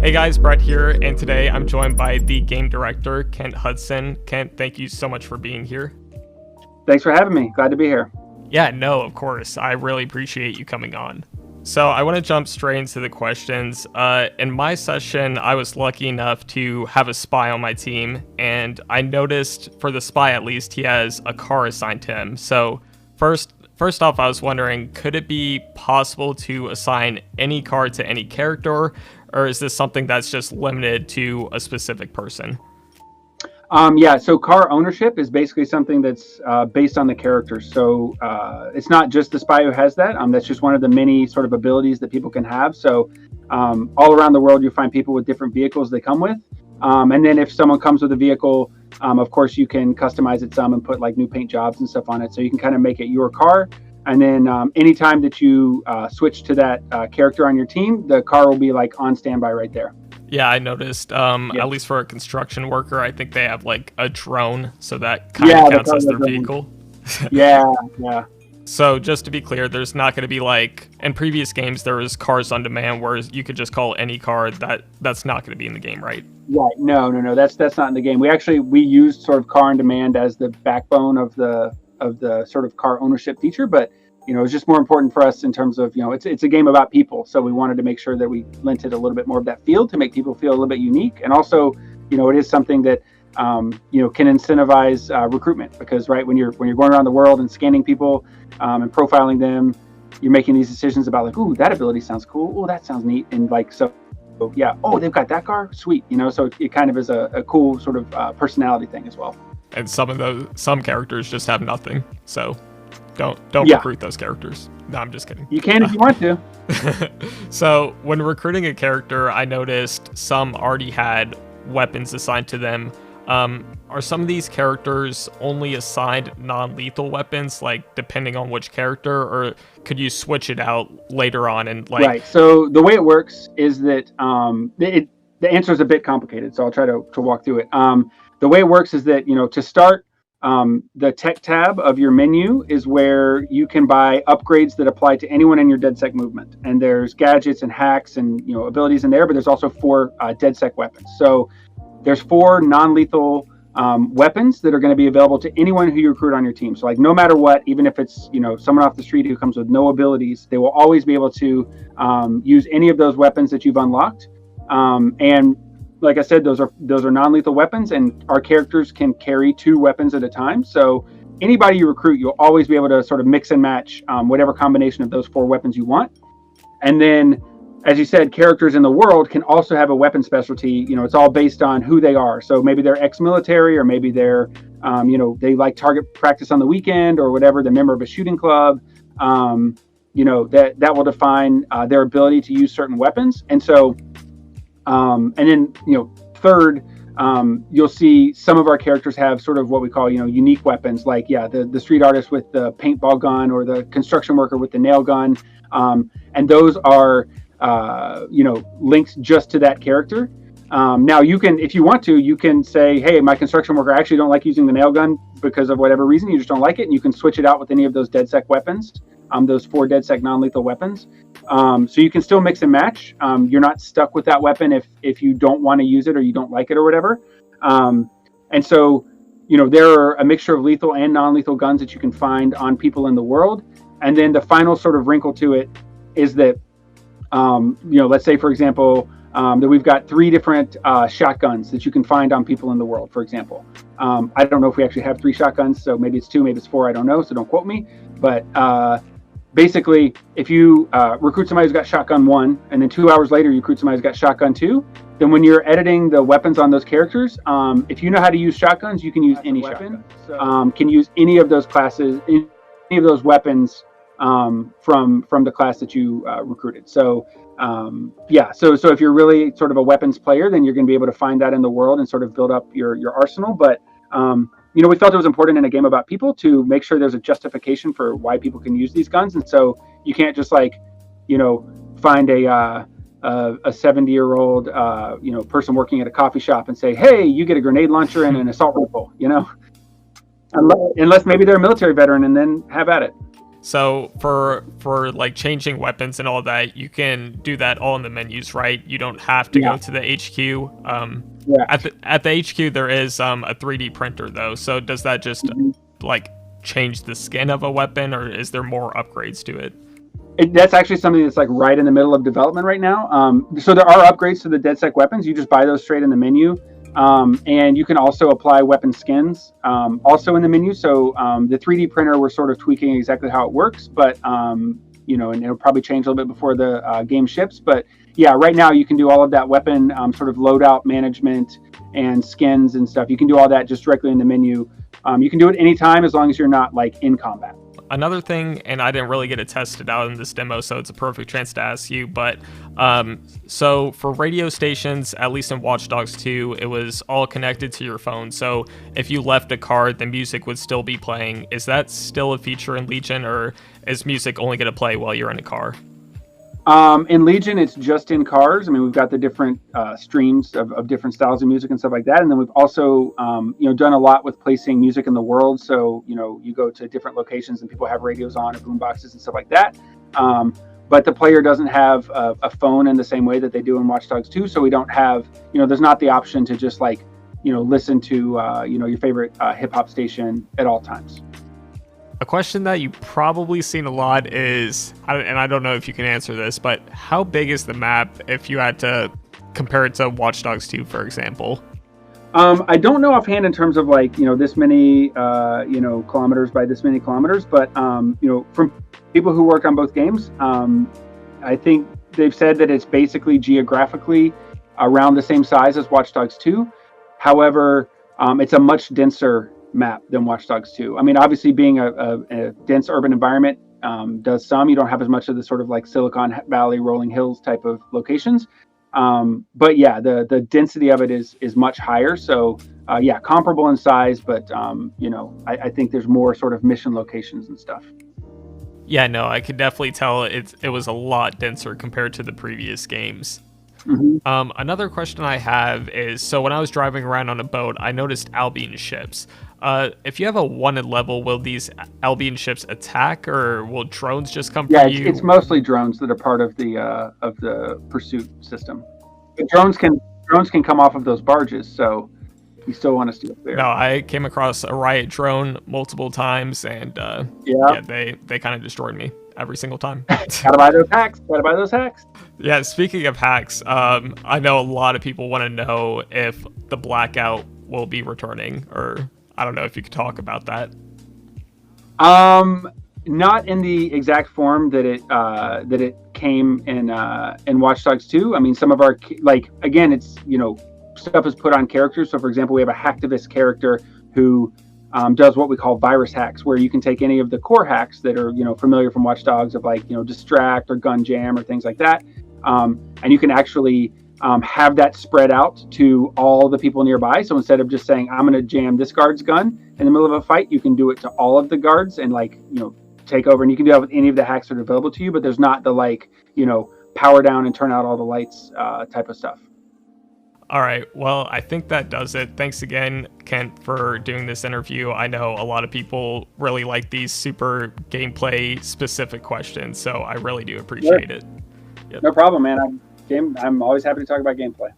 Hey guys, Brett here, and today I'm joined by the game director, Kent Hudson. Kent, thank you so much for being here. Thanks for having me. Glad to be here. Yeah, no, of course. I really appreciate you coming on. So I want to jump straight into the questions. In my session, I was lucky enough to have a spy on my team, and I noticed, for the spy at least, he has a car assigned to him. So first off, I was wondering, could it be possible to assign any car to any character, or is this something that's just limited to a specific person? Yeah, so car ownership is basically something that's based on the character. So it's not just the spy who has that. That's just one of the many sort of abilities that people can have. So all around the world, you find people with different vehicles they come with. And then if someone comes with a vehicle, of course, you can customize it some and put like new paint jobs and stuff on it. So you can kind of make it your car. And then anytime that you switch to that character on your team, the car will be like on standby right there. Yeah, I noticed, at least for a construction worker, I think they have like a drone, so that kind of counts as their vehicle. Yeah. So just to be clear, there's not going to be like, in previous games, there was cars on demand where you could just call any car. That's not going to be in the game, right? Right. No. That's not in the game. We used sort of car on demand as the backbone of the sort of car ownership feature, but it's just more important for us in terms of, it's a game about people. So we wanted to make sure that we lent it a little bit more of that feel to make people feel a little bit unique. And also, it is something that, can incentivize recruitment, because when you're going around the world and scanning people and profiling them, you're making these decisions about like, ooh, that ability sounds cool. Oh, that sounds neat. And like, so yeah. Oh, they've got that car. Sweet. So it kind of is a cool sort of personality thing as well. And some characters just have nothing. So don't recruit those characters. No, I'm just kidding. You can if you want to. So when recruiting a character, I noticed some already had weapons assigned to them. Are some of these characters only assigned non-lethal weapons, like depending on which character, or could you switch it out later on and like? Right. So the way it works is that the answer is a bit complicated. So I'll try to walk through it. The way it works is that to start. The tech tab of your menu is where you can buy upgrades that apply to anyone in your DedSec movement. And there's gadgets and hacks and abilities in there, but there's also 4 DedSec weapons. So there's 4 non-lethal weapons that are going to be available to anyone who you recruit on your team. So like no matter what, even if it's someone off the street who comes with no abilities, they will always be able to use any of those weapons that you've unlocked. And like I said, those are non-lethal weapons, and our characters can carry 2 weapons at a time. So anybody you recruit, you'll always be able to sort of mix and match whatever combination of those 4 weapons you want. And then, as you said, characters in the world can also have a weapon specialty. It's all based on who they are. So maybe they're ex-military, or maybe they're, they like target practice on the weekend or whatever. They're a member of a shooting club. That will define their ability to use certain weapons. And so. And then, third, you'll see some of our characters have sort of what we call, unique weapons, like, the street artist with the paintball gun, or the construction worker with the nail gun. And those are, linked just to that character. Now you can, if you want to, you can say, hey, my construction worker, I actually don't like using the nail gun because of whatever reason, you just don't like it. And you can switch it out with any of those DedSec weapons, those 4 DedSec non-lethal weapons. So you can still mix and match. You're not stuck with that weapon if you don't want to use it or you don't like it or whatever. And so, there are a mixture of lethal and non-lethal guns that you can find on people in the world. And then the final sort of wrinkle to it is that, let's say, for example, that we've got 3 different shotguns that you can find on people in the world, for example. I don't know if we actually have 3 shotguns, so maybe it's 2, maybe it's 4, I don't know, so don't quote me. But basically, if you recruit somebody who's got shotgun 1, and then 2 hours later you recruit somebody who's got shotgun 2, then when you're editing the weapons on those characters, if you know how to use shotguns, you can use any weapon. Can use any of those classes, any of those weapons from the class that you recruited. So so if you're really sort of a weapons player, then you're going to be able to find that in the world and sort of build up your arsenal. But we felt it was important in a game about people to make sure there's a justification for why people can use these guns. And so you can't just find a 70-year-old person working at a coffee shop and say, hey, you get a grenade launcher and an assault rifle, unless maybe they're a military veteran, and then have at it. So for like changing weapons and all that, you can do that all in the menus, right? You don't have to go to the HQ. At the HQ there is a 3D printer though. So does that just like change the skin of a weapon, or is there more upgrades to it? That's actually something that's like right in the middle of development right now. So there are upgrades to the DedSec weapons. You just buy those straight in the menu. And you can also apply weapon skins also in the menu. So the 3D printer, we're sort of tweaking exactly how it works, but you know, and it'll probably change a little bit before the game ships. But yeah, right now you can do all of that weapon sort of loadout management and skins and stuff. You can do all that just directly in the menu. You can do it anytime as long as you're not like in combat. Another thing, and I didn't really get it tested out in this demo, so it's a perfect chance to ask you, but so for radio stations, at least in Watch Dogs 2, it was all connected to your phone. So if you left a car, the music would still be playing. Is that still a feature in Legion, or is music only going to play while you're in a car? In Legion, it's just in cars. I mean, we've got the different streams of different styles of music and stuff like that. And then we've also, you know, done a lot with placing music in the world. So, you know, you go to different locations and people have radios on or boom boxes and stuff like that. But the player doesn't have a phone in the same way that they do in Watch Dogs 2. So we don't have, you know, there's not the option to just like, you know, listen to, you know, your favorite hip hop station at all times. A question that you've probably seen a lot is, and I don't know if you can answer this, but how big is the map if you had to compare it to Watch Dogs 2, for example? I don't know offhand in terms of like, you know, this many, you know, kilometers by this many kilometers, but, you know, from people who work on both games, I think they've said that it's basically geographically around the same size as Watch Dogs 2. However, it's a much denser map than Watch Dogs 2. I mean, obviously being a dense urban environment does some. You don't have as much of the sort of like Silicon Valley, rolling hills type of locations. But yeah, the density of it is much higher. So yeah, comparable in size, but you know, I think there's more sort of mission locations and stuff. Yeah, no, I could definitely tell it was a lot denser compared to the previous games. Mm-hmm. Another question I have is, so when I was driving around on a boat, I noticed Albion ships. If you have a wanted level, will these Albion ships attack, or will drones just come for you? Yeah, it's mostly drones that are part of the pursuit system. But drones can come off of those barges, so you still want to stay up there. No, I came across a riot drone multiple times, and yeah, they kind of destroyed me every single time. Gotta buy those hacks. Gotta buy those hacks. Yeah, speaking of hacks, I know a lot of people want to know if the Blackout will be returning, or I don't know if you could talk about that. Not in the exact form that it came in Watch Dogs 2. I mean, some of our, like, again, it's, you know, stuff is put on characters. So for example, we have a hacktivist character who does what we call virus hacks, where you can take any of the core hacks that are, you know, familiar from Watch Dogs of like, you know, distract or gun jam or things like that. And you can actually have that spread out to all the people nearby. So instead of just saying, I'm going to jam this guard's gun in the middle of a fight, you can do it to all of the guards and, like, you know, take over. And you can do that with any of the hacks that are available to you, but there's not the, like, you know, power down and turn out all the lights type of stuff. All right. Well, I think that does it. Thanks again, Kent, for doing this interview. I know a lot of people really like these super gameplay specific questions, so I really do appreciate it. Yep. No problem, man. I'm always happy to talk about gameplay.